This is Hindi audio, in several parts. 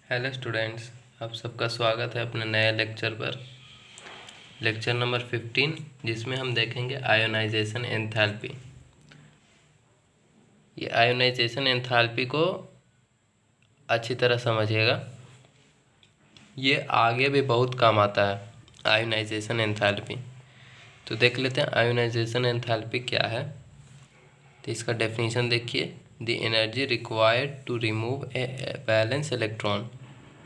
हेलो स्टूडेंट्स, आप सबका स्वागत है अपने नए लेक्चर पर। लेक्चर नंबर 15, जिसमें हम देखेंगे आयोनाइजेशन एंथैल्पी। ये आयोनाइजेशन एंथैल्पी को अच्छी तरह समझिएगा, ये आगे भी बहुत काम आता है। आयोनाइजेशन एंथैल्पी तो देख लेते हैं आयोनाइजेशन एंथैल्पी क्या है। तो इसका डेफिनेशन देखिए, the energy required to remove a valence electron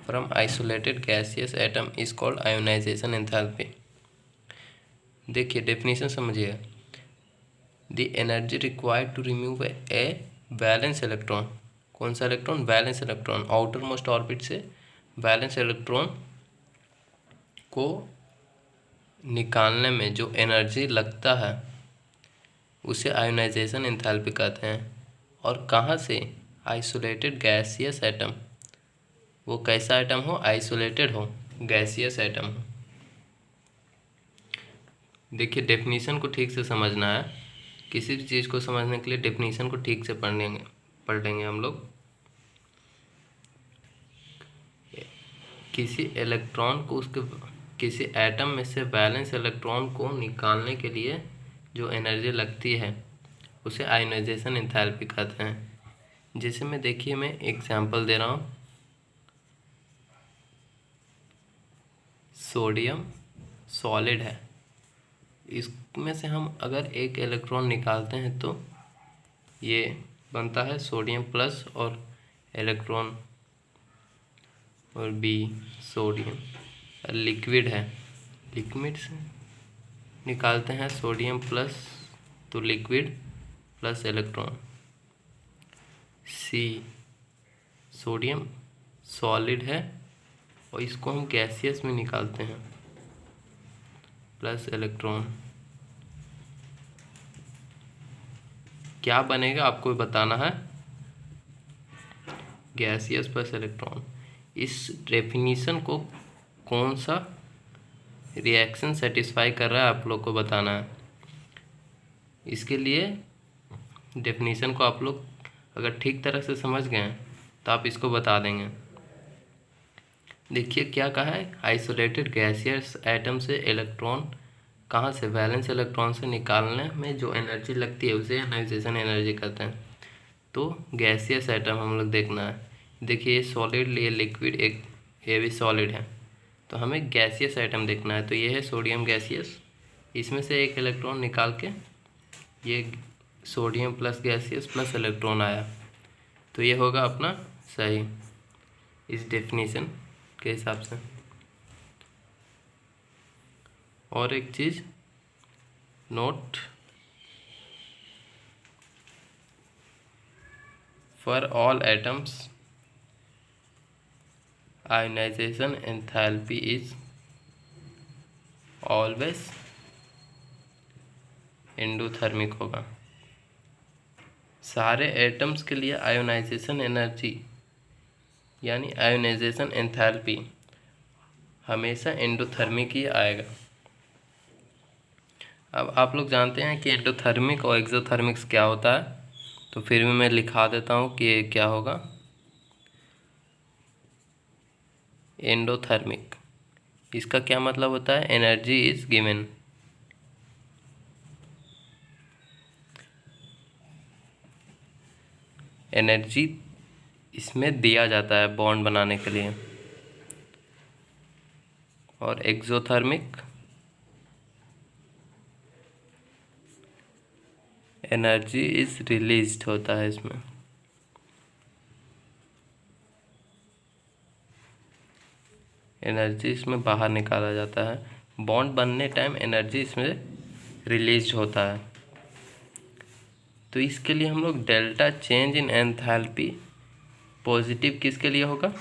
from isolated gaseous atom is called ionization enthalpy। देखिए डेफिनेशन समझिए, the energy required to remove a valence electron. कौन सा electron? Valence electron. Outermost orbit से वैलेंस इलेक्ट्रॉन को निकालने में जो एनर्जी लगता है उसे आयोनाइजेशन एंथैल्पी कहते हैं। और कहाँ से? Isolated gaseous atom. वो कैसा एटम हो? आइसोलेटेड हो, गैसियस एटम हो। देखिए डेफिनीशन को ठीक से समझना है। किसी भी चीज़ को समझने के लिए डेफिनीशन को ठीक से पढ़ लेंगे हम लोग। किसी इलेक्ट्रॉन को किसी एटम में से वैलेंस इलेक्ट्रॉन को निकालने के लिए जो एनर्जी लगती है उसे आयोनाइजेशन एंथैल्पी कहते हैं। जैसे मैं देखिए मैं एग्जांपल दे रहा हूँ, सोडियम सॉलिड है, इसमें से हम अगर एक इलेक्ट्रॉन निकालते हैं तो ये बनता है सोडियम प्लस और इलेक्ट्रॉन और बी सोडियम। लिक्विड है, लिक्विड से निकालते हैं सोडियम प्लस तो liquid plus electron. C sodium solid है और इसको हम गैसियस में निकालते हैं प्लस इलेक्ट्रॉन। क्या बनेगा आपको बताना है, गैसियस प्लस इलेक्ट्रॉन। इस डेफिनीशन को कौन सा रिएक्शन सेटिस्फाई कर रहा है आप लोग को बताना है। इसके लिए डेफिनीशन को आप लोग अगर ठीक तरह से समझ गए तो आप इसको बता देंगे। देखिए क्या कहा है, आइसोलेटेड गैसियस एटम से इलेक्ट्रॉन कहाँ से? वैलेंस इलेक्ट्रॉन से निकालने में जो एनर्जी लगती है उसे आयोनाइजेशन एनर्जी कहते हैं। तो गैसियस एटम हम लोग देखना है। देखिए ये सॉलिड, ये लिक्विड, एक ये भी सॉलिड है, तो हमें गैसियस आइटम देखना है। तो ये है सोडियम गैसियस, इसमें से एक इलेक्ट्रॉन निकाल के ये sodium plus gaseous plus electron आया, तो ये होगा अपना सही इस डेफिनेशन के हिसाब से। और एक चीज़ note, for all atoms ionisation enthalpy is always endothermic होगा। सारे एटम्स के लिए आयोनाइजेशन एनर्जी यानी आयोनाइजेशन एंथैल्पी हमेशा एंडोथर्मिक ही आएगा। अब आप लोग जानते हैं कि एंडोथर्मिक और एक्सोथर्मिक्स क्या होता है, तो फिर भी मैं लिखा देता हूँ कि ये क्या होगा। एंडोथर्मिक, इसका क्या मतलब होता है? एनर्जी इज गिवन, एनर्जी इसमें दिया जाता है बॉन्ड बनाने के लिए। और एक्सोथर्मिक, एनर्जी इज रिलीज्ड होता है इसमें। एनर्जी इसमें बाहर निकाला जाता है, बॉन्ड बनने टाइम एनर्जी इसमें रिलीज होता है। तो इसके लिए हम लोग delta change in enthalpy positive किसके लिए होगा?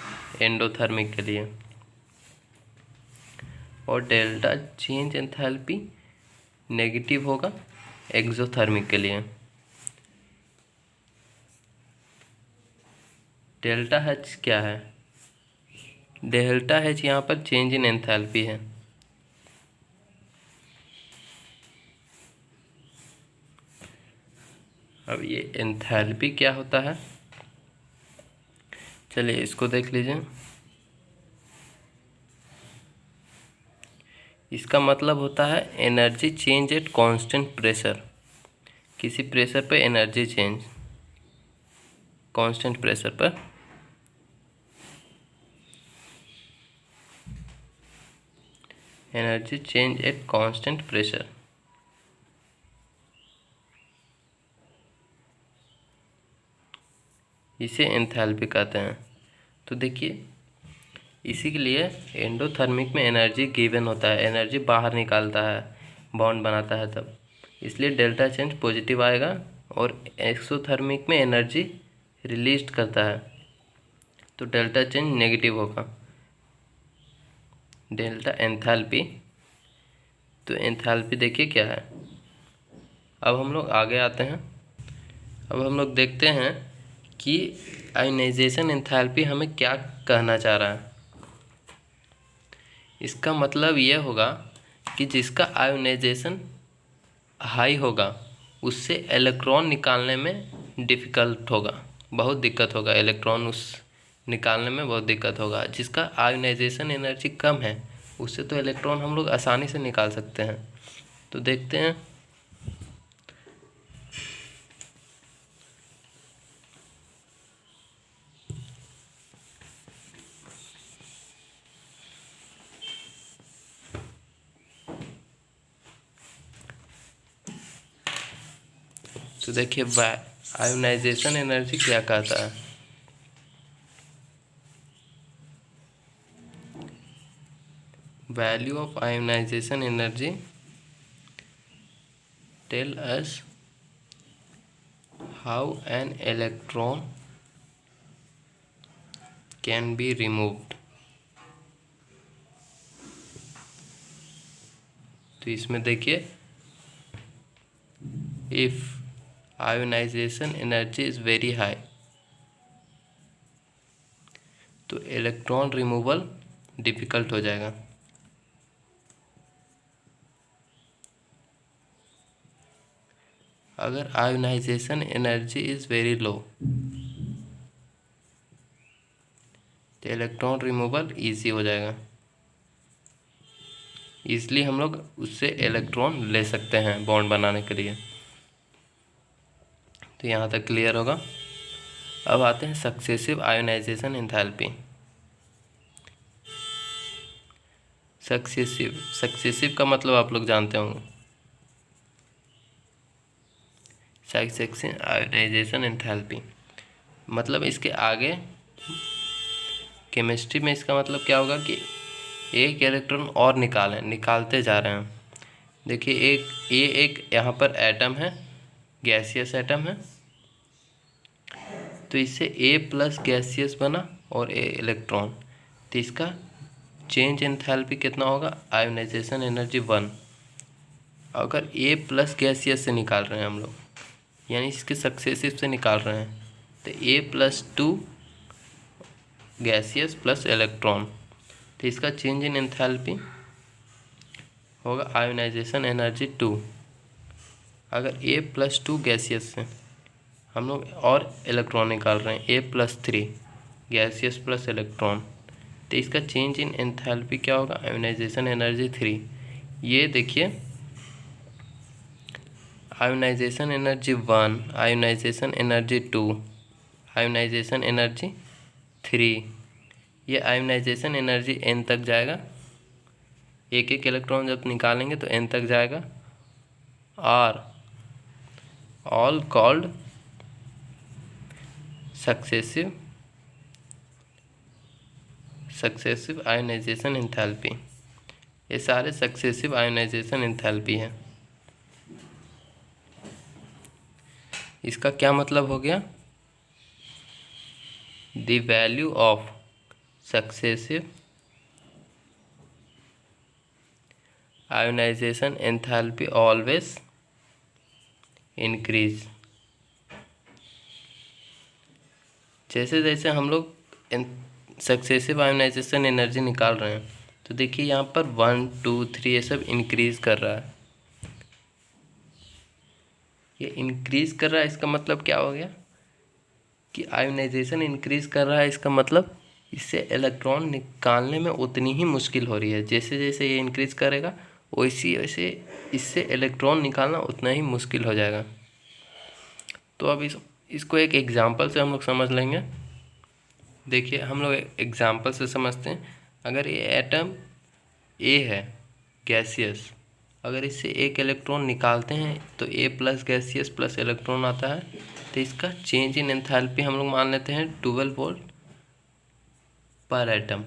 एंडोथर्मिक के लिए। और डेल्टा चेंज एंथैल्पी नेगेटिव होगा एक्सोथर्मिक के लिए। डेल्टा एच क्या है? डेल्टा एच यहाँ पर चेंज इन एंथैल्पी है। अब ये एंथैल्पी क्या होता है, चलिए इसको देख लीजिए। इसका मतलब होता है energy change at constant pressure. किसी प्रेशर पे एनर्जी चेंज, कांस्टेंट प्रेशर पर। Energy change at constant pressure. इसे एंथैल्पी कहते हैं। तो देखिए, इसी के लिए एंडोथर्मिक में एनर्जी गिवन होता है, एनर्जी बाहर निकालता है, बॉन्ड बनाता है तब, इसलिए डेल्टा चेंज पॉजिटिव आएगा। और एक्सोथर्मिक में एनर्जी रिलीज करता है तो डेल्टा चेंज नेगेटिव होगा, डेल्टा एंथैल्पी। तो एंथैल्पी देखिए क्या है। अब हम लोग आगे आते हैं। अब हम लोग देखते हैं कि आयोनाइजेशन एंथैल्पी हमें क्या कहना चाह रहा है। इसका मतलब ये होगा कि जिसका आयोनाइजेशन हाई होगा उससे इलेक्ट्रॉन निकालने में डिफ़िकल्ट होगा, बहुत दिक्कत होगा, इलेक्ट्रॉन उस निकालने में बहुत दिक्कत होगा। जिसका आयोनाइजेशन एनर्जी कम है उससे तो इलेक्ट्रॉन हम लोग आसानी से निकाल सकते हैं। तो देखते हैं। तो देखिए आयोनाइजेशन एनर्जी क्या कहता है। Value of ionization energy tell us how an electron can be removed. तो इसमें देखिए, if ionization energy is very high तो इलेक्ट्रॉन रिमूवल डिफ़िकल्ट हो जाएगा। अगर ionization energy is very low तो इलेक्ट्रॉन रिमूवल इजी हो जाएगा, इसलिए हम लोग उससे इलेक्ट्रॉन ले सकते हैं बॉन्ड बनाने के लिए। तो यहाँ तक क्लियर होगा। अब आते हैं सक्सेसिव आयोनाइजेशन एंथैल्पी। सक्सेसिव का मतलब आप लोग जानते होंगे, सक्सेसिव आयोनाइजेशन एंथैल्पी मतलब इसके आगे केमिस्ट्री में इसका मतलब क्या होगा कि एक इलेक्ट्रॉन और निकालते जा रहे हैं। देखिए, एक यहाँ पर एटम है, गैसियस एटम है, तो इससे ए प्लस गैसियस बना और ए इलेक्ट्रॉन। तो इसका चेंज एंथैल्पी कितना होगा, आयोनाइजेशन एनर्जी 1। अगर ए प्लस गैसियस से निकाल रहे हैं हम लोग, यानी इसके सक्सेसिव से निकाल रहे हैं, तो ए प्लस 2 गैसियस प्लस इलेक्ट्रॉन, तो इसका चेंज इन एंथैल्पी होगा आयोनाइजेशन एनर्जी 2। अगर ए प्लस 2 गैसियस से हम लोग और इलेक्ट्रॉन निकाल रहे हैं, ए प्लस 3 गैसियस प्लस इलेक्ट्रॉन, तो इसका चेंज इन एंथैल्पी क्या होगा, आयोनाइजेशन एनर्जी 3। ये देखिए, ionization energy 1, ionization energy 2, ionization energy 3। ये आयोनाइजेशन एनर्जी n तक जाएगा, एक एक इलेक्ट्रॉन जब निकालेंगे तो n तक जाएगा। और all called successive ionisation enthalpy. ये सारे सक्सेसिव आयोनाइजेशन एंथैल्पी है। इसका क्या मतलब हो गया, the value of successive ionisation enthalpy always increase. जैसे जैसे हम लोग सक्सेसिव आयोनाइजेशन एनर्जी निकाल रहे हैं, तो देखिए यहाँ पर 1, 2, 3 ये सब इंक्रीज कर रहा है। ये इंक्रीज कर रहा है, इसका मतलब क्या हो गया कि आयोनाइजेशन इंक्रीज कर रहा है, इसका मतलब इससे इलेक्ट्रॉन निकालने में उतनी ही मुश्किल हो रही है। जैसे जैसे ये इंक्रीज करेगा वैसे वैसे इससे इलेक्ट्रॉन निकालना उतना ही मुश्किल हो जाएगा। तो अब इसको एक एग्जांपल से हम लोग समझ लेंगे। देखिए हम लोग एग्जांपल से समझते हैं। अगर ये एटम ए है गैसियस, अगर इससे एक इलेक्ट्रॉन निकालते हैं तो ए प्लस गैसियस प्लस इलेक्ट्रॉन आता है, तो इसका चेंज इन एंथैल्पी हम लोग मान लेते हैं 12 वोल्ट पर एटम।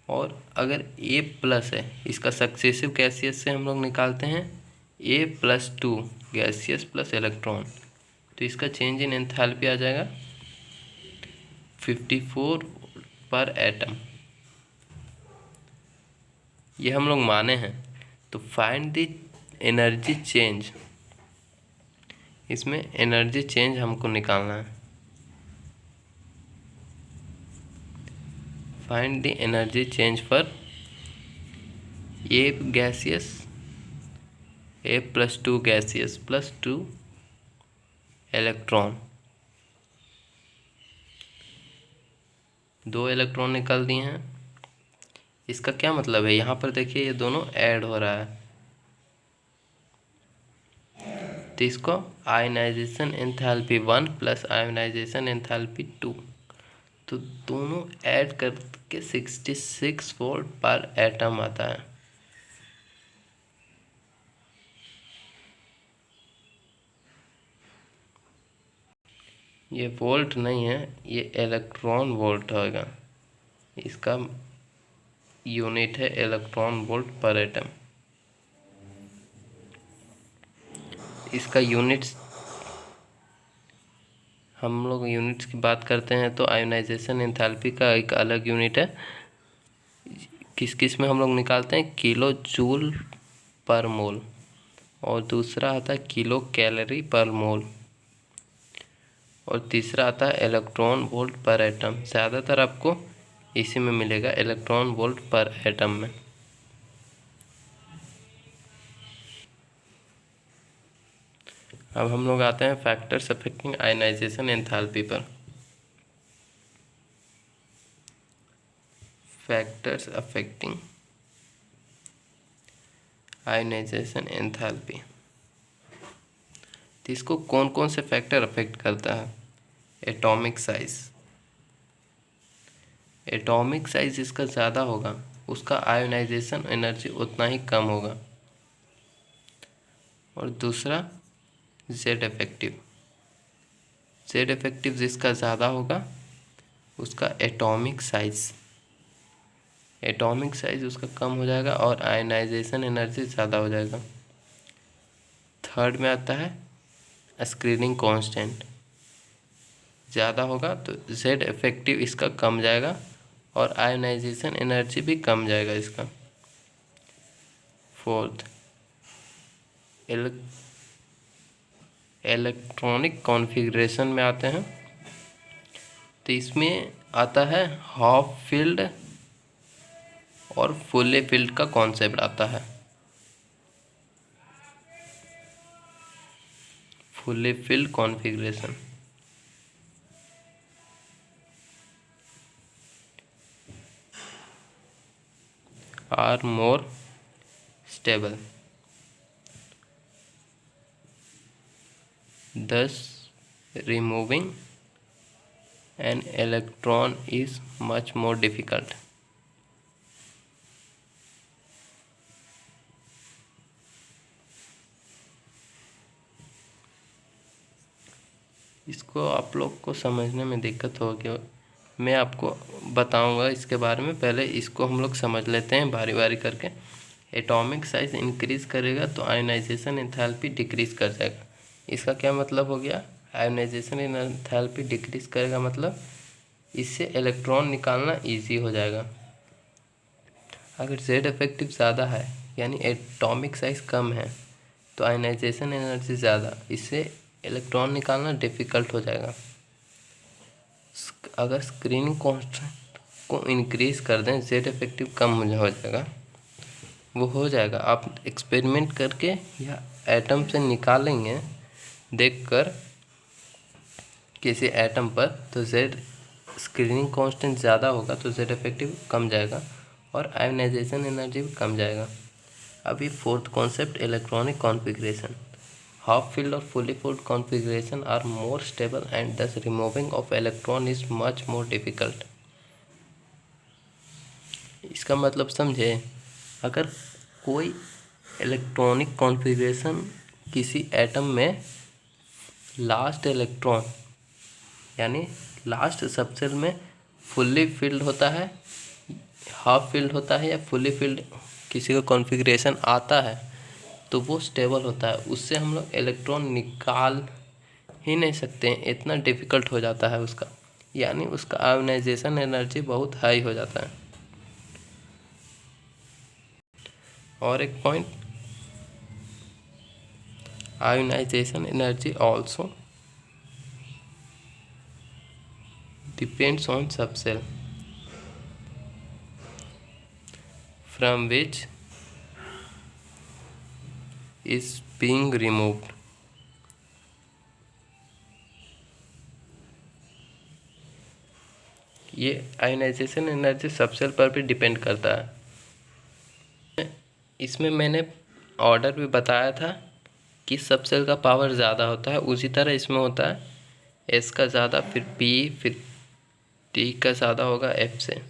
और अगर ए प्लस है, इसका सक्सेसिव गैसियस से हम लोग निकालते हैं ए प्लस 2 गैसियस प्लस इलेक्ट्रॉन, तो इसका चेंज इन एंथैल्पी आ जाएगा 54 पर एटम। ये हम लोग माने हैं। तो फाइंड द एनर्जी चेंज, इसमें एनर्जी चेंज हमको निकालना है। Find the energy change for a gaseous, A plus 2 gaseous plus 2 electron. 2 electron निकाल दिए हैं। इसका क्या मतलब है, यहाँ पर देखिए ये दोनों ऐड हो रहा है, तो इसको ionization enthalpy 1 plus ionization enthalpy 2, तो दोनों ऐड करके 66 वोल्ट पर एटम आता है। ये वोल्ट नहीं है, ये इलेक्ट्रॉन वोल्ट होगा। इसका यूनिट है इलेक्ट्रॉन वोल्ट पर एटम। इसका यूनिट्स, हम लोग यूनिट्स की बात करते हैं तो आयोनाइजेशन एंथैल्पी का एक अलग यूनिट है। किस किस में हम लोग निकालते हैं, किलो जूल पर मोल, और दूसरा आता है किलो कैलोरी पर मोल, और तीसरा आता है इलेक्ट्रॉन वोल्ट पर एटम। ज़्यादातर आपको इसी में मिलेगा, इलेक्ट्रॉन वोल्ट पर एटम में। अब हम लोग आते हैं फैक्टर्स अफेक्टिंग आयनाइजेशन एंथैल्पी पर। फैक्टर्स अफेक्टिंग आयनाइजेशन एंथैल्पी, तो इसको कौन कौन से फैक्टर अफेक्ट करता है। एटॉमिक साइज, एटॉमिक साइज जिसका ज़्यादा होगा उसका आयोनाइजेशन एनर्जी उतना ही कम होगा। और दूसरा जेड इफेक्टिव, जेड इफेक्टिव जिसका ज़्यादा होगा उसका एटॉमिक साइज, एटॉमिक साइज उसका कम हो जाएगा और आयनाइजेशन एनर्जी ज़्यादा हो जाएगा। थर्ड में आता है स्क्रीनिंग कांस्टेंट, ज़्यादा होगा तो जेड इफेक्टिव इसका कम जाएगा और आयनाइजेशन एनर्जी भी कम जाएगा इसका। फोर्थ इलेक्ट्रॉनिक कॉन्फ़िगरेशन में आते हैं, तो इसमें आता है हाफ फील्ड और फुल्ली फील्ड का कॉन्सेप्ट आता है। Fully filled configuration, are more stable, thus removing an electron is much more difficult। इसको आप लोग को समझने में दिक्कत होगी, मैं आपको बताऊंगा इसके बारे में। पहले इसको हम लोग समझ लेते हैं बारी बारी करके। एटॉमिक साइज इंक्रीज करेगा तो आयनाइजेशन एंथैल्पी डिक्रीज कर जाएगा। इसका क्या मतलब हो गया, आयनाइजेशन एंथैल्पी डिक्रीज करेगा मतलब इससे इलेक्ट्रॉन निकालना इजी हो जाएगा। अगर जेड इफेक्टिव ज़्यादा है यानी एटॉमिक साइज कम है तो आयनाइजेशन एनर्जी ज़्यादा, इससे इलेक्ट्रॉन निकालना डिफ़िकल्ट हो जाएगा। अगर स्क्रीनिंग कांस्टेंट को इंक्रीज कर दें, जेड इफेक्टिव कम हो जाएगा, वो हो जाएगा। आप एक्सपेरिमेंट करके या एटम से निकालेंगे देखकर किसी एटम पर, तो जेड स्क्रीनिंग कांस्टेंट ज़्यादा होगा तो जेड इफेक्टिव कम जाएगा और आयोनाइजेशन एनर्जी भी कम जाएगा। अभी fourth concept electronic configuration. Half filled और fully filled configuration are more stable and thus removing of electron is much more difficult. इसका मतलब समझे, अगर कोई इलेक्ट्रॉनिक कॉन्फ़िगरेशन किसी एटम में लास्ट इलेक्ट्रॉन यानी लास्ट सबसेल में फुल्ली फिल्ड होता है, हाफ फिल्ड होता है या फुल्ली फिल्ड किसी का कॉन्फ़िगरेशन आता है तो वो स्टेबल होता है, उससे हम लोग इलेक्ट्रॉन निकाल ही नहीं सकते हैं, इतना डिफ़िकल्ट हो जाता है उसका, यानी उसका आयोनाइजेशन एनर्जी बहुत हाई हो जाता है। और एक point, ionization energy also depends on subshell from which is being removed। ये आयोनाइजेशन एनर्जी सबसेल पर भी डिपेंड करता है। इसमें मैंने ऑर्डर भी बताया था कि सबसेल का पावर ज़्यादा होता है, उसी तरह इसमें होता है एस का ज़्यादा, फिर पी, फिर टी का ज़्यादा होगा एफ से।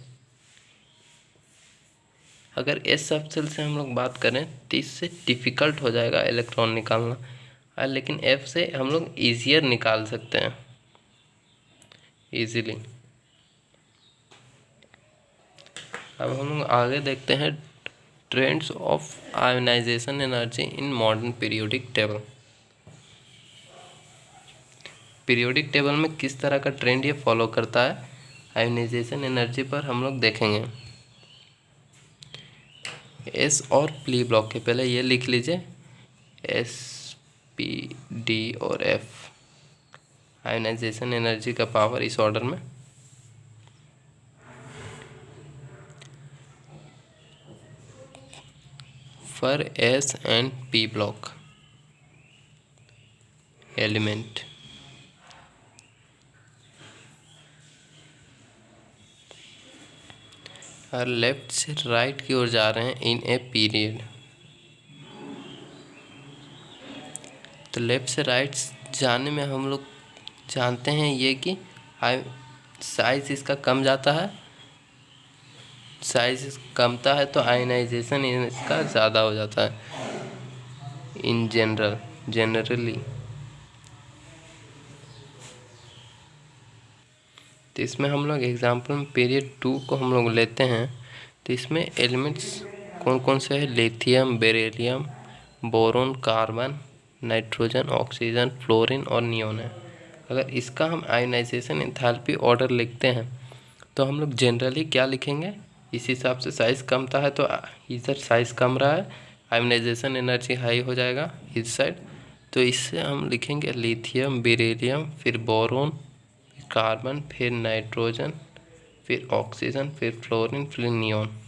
अगर एस सबसेल से हम लोग बात करें तो इससे डिफ़िकल्ट हो जाएगा इलेक्ट्रॉन निकालना, लेकिन एफ से हम लोग ईजियर निकाल सकते हैं ईजिली। अब हम लोग आगे देखते हैं trends of ionization energy in modern periodic table. Periodic table में किस तरह का ट्रेंड ये फॉलो करता है आयोनाइजेशन एनर्जी पर हम लोग देखेंगे। एस और पी ब्लॉक के पहले ये लिख लीजिए, एस, पी, डी और एफ आयोनाइजेशन एनर्जी का पावर इस ऑर्डर में। For S and P block element, और लेफ्ट से राइट की ओर जा रहे हैं इन ए पीरियड। तो लेफ्ट से राइट जाने में हम लोग जानते हैं ये कि साइज इसका कम जाता है, साइज कमता है तो आयनाइजेशन इसका ज़्यादा हो जाता है इन जनरली। तो इसमें हम लोग एग्जांपल में पीरियड 2 को हम लोग लेते हैं, तो इसमें एलिमेंट्स कौन कौन से हैं, lithium, beryllium, boron, carbon, nitrogen, oxygen, fluorine और नियोन है। अगर इसका हम आयोनाइजेशन एंथैल्पी ऑर्डर लिखते हैं तो हम लोग जनरली क्या लिखेंगे, इस हिसाब से साइज़ कम था है तो इधर साइज़ कम रहा है, आयोनाइजेशन एनर्जी हाई हो जाएगा इस साइड, तो इससे हम लिखेंगे लिथियम, बेरिलियम, फिर बोरोन, फिर कार्बन, फिर नाइट्रोजन, फिर ऑक्सीजन, फिर फ्लोरीन, फिर नियोन।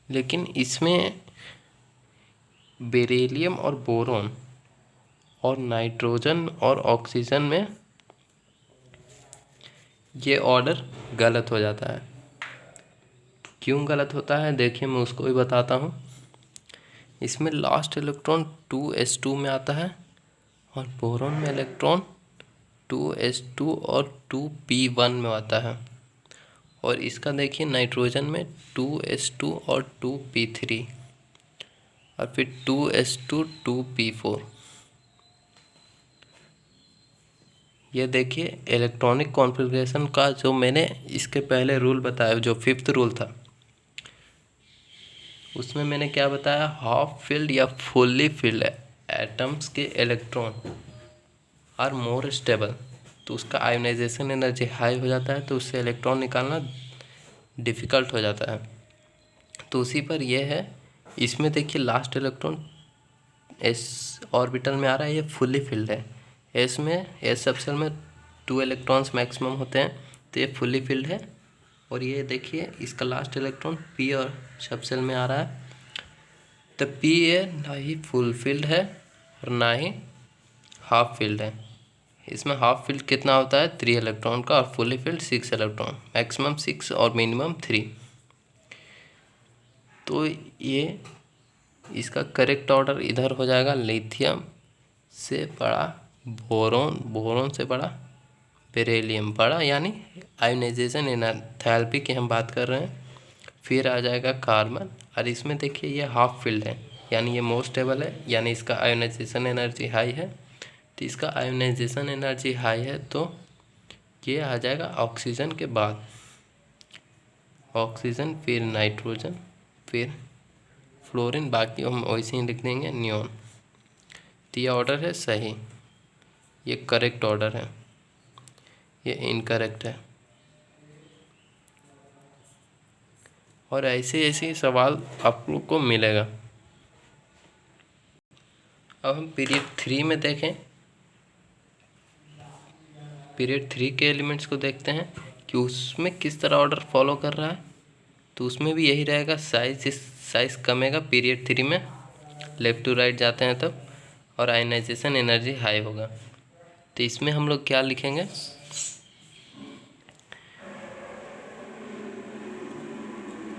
लेकिन इसमें बेरिलियम और बोरोन और नाइट्रोजन और ऑक्सीजन में ये ऑर्डर गलत हो जाता है। क्यों गलत होता है देखिए, मैं उसको भी बताता हूँ। इसमें लास्ट इलेक्ट्रॉन 2s2 में आता है और बोरोन में इलेक्ट्रॉन 2s2 और 2p1 में आता है, और इसका देखिए नाइट्रोजन में 2s2 और 2p3 और फिर 2s2 2p4। ये देखिए इलेक्ट्रॉनिक कॉन्फ़िगरेशन का जो मैंने इसके पहले रूल बताया, जो 5th रूल था, उसमें मैंने क्या बताया, हाफ फील्ड या फुल्ली फील्ड एटम्स के इलेक्ट्रॉन आर मोर स्टेबल, तो उसका आयोनाइजेशन एनर्जी हाई हो जाता है, तो उससे इलेक्ट्रॉन निकालना डिफ़िकल्ट हो जाता है। तो उसी पर यह है, इसमें देखिए लास्ट इलेक्ट्रॉन एस ऑर्बिटल में आ रहा है, ये फुल्ली फील्ड है। एस में, एस सबसेल में 2 इलेक्ट्रॉन्स मैक्सिमम होते हैं, तो ये फुल्ली फील्ड है। और ये देखिए इसका लास्ट इलेक्ट्रॉन पी और सबसेल में आ रहा है, तो पी ये ना ही फुल फील्ड है और ना ही हाफ फील्ड है, इसमें हाफ फिल्ड कितना होता है 3 इलेक्ट्रॉन का और फुली फिल्ड 6 इलेक्ट्रॉन, मैक्सिमम 6 और मिनिमम 3। तो ये इसका करेक्ट ऑर्डर इधर हो जाएगा लिथियम से बड़ा बोरोन, बोरोन से बड़ा बेरिलियम, बड़ा यानी आयोनाइजेशन एंथैल्पी की हम बात कर रहे हैं। फिर आ जाएगा कार्बन, और इसमें देखिए ये हाफ फील्ड है यानी ये मोस्ट स्टेबल है, यानी इसका आयोनाइजेशन एनर्जी हाई है। तो इसका आयोनाइजेशन एनर्जी हाई है तो ये आ जाएगा ऑक्सीजन के बाद, ऑक्सीजन फिर नाइट्रोजन फिर फ्लोरीन, बाकी हम वैसे ही लिख देंगे नियॉन। तो ये ऑर्डर है सही, ये करेक्ट ऑर्डर है, ये इनकरेक्ट है। और ऐसे ऐसे सवाल आप लोग को मिलेगा। अब हम पीरियड 3 में देखें, पीरियड 3 के एलिमेंट्स को देखते हैं कि उसमें किस तरह ऑर्डर फॉलो कर रहा है। तो उसमें भी यही रहेगा, साइज कमेगा पीरियड 3 में, लेफ़्ट टू राइट जाते हैं तब, और आयनाइजेशन एनर्जी हाई होगा। तो इसमें हम लोग क्या लिखेंगे,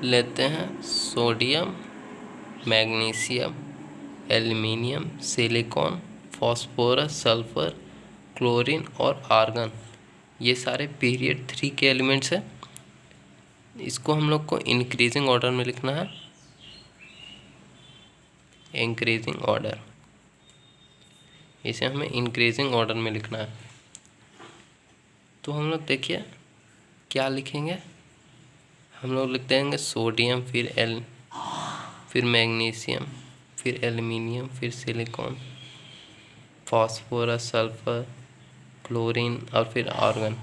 लेते हैं sodium, magnesium, aluminium, silicon, phosphorus, sulphur, chlorine और आर्गन, ये सारे पीरियड 3 के एलिमेंट्स हैं। इसको हम लोग को इंक्रीजिंग ऑर्डर में लिखना है, इंक्रीजिंग ऑर्डर, इसे हमें इंक्रीजिंग ऑर्डर में लिखना है। तो हम लोग देखिए क्या लिखेंगे, हम लोग लिख देंगे सोडियम, फिर मैग्नीशियम, फिर एल्युमिनियम, फिर सिलिकॉन, फॉस्फोरस, सल्फर, क्लोरीन और फिर आर्गन।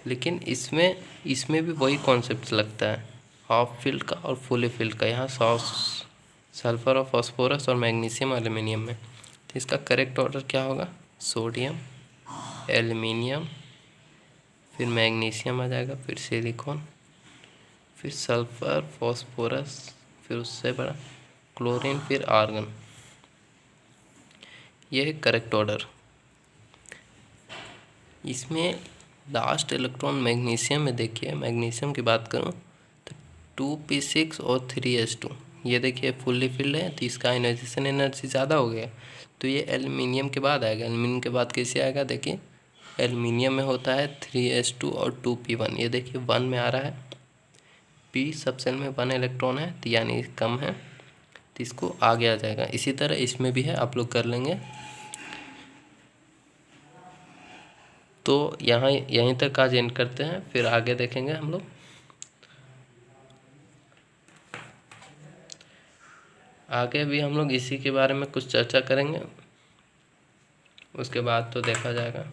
लेकिन इसमें भी वही कॉन्सेप्ट लगता है, हाफ फील्ड का और फुली फील्ड का। यहाँ सल्फर और फॉस्फोरस और मैग्नीशियम एल्युमिनियम में। तो इसका करेक्ट ऑर्डर क्या होगा, सोडियम, एल्युमिनियम, फिर मैग्नीशियम आ जाएगा, फिर सिलिकॉन, फिर सल्फर, फॉस्फोरस, फिर उससे बड़ा क्लोरीन, फिर आर्गन। ये है करेक्ट ऑर्डर। इसमें लास्ट इलेक्ट्रॉन मैग्नीशियम में देखिए, मैग्नीशियम की बात करूँ तो 2p6 और 3s2, ये देखिए फुल्ली फिल्ड है, तो इसका आयनाइजेशन एनर्जी ज़्यादा हो गया। तो ये एल्युमिनियम के बाद आएगा, एल्युमिनियम के बाद कैसे आएगा, देखिए एल्युमिनियम में होता है 3s2 और 2p1, ये देखिए 1 में आ रहा है, p सब सेल में 1 इलेक्ट्रॉन है तो यानी कम है, तो इसको आगे आ जाएगा। इसी तरह इसमें भी है, आप लोग कर लेंगे। तो यहाँ यहीं तक आज एंड करते हैं, फिर आगे देखेंगे हम लोग। आगे भी हम लोग इसी के बारे में कुछ चर्चा करेंगे, उसके बाद तो देखा जाएगा।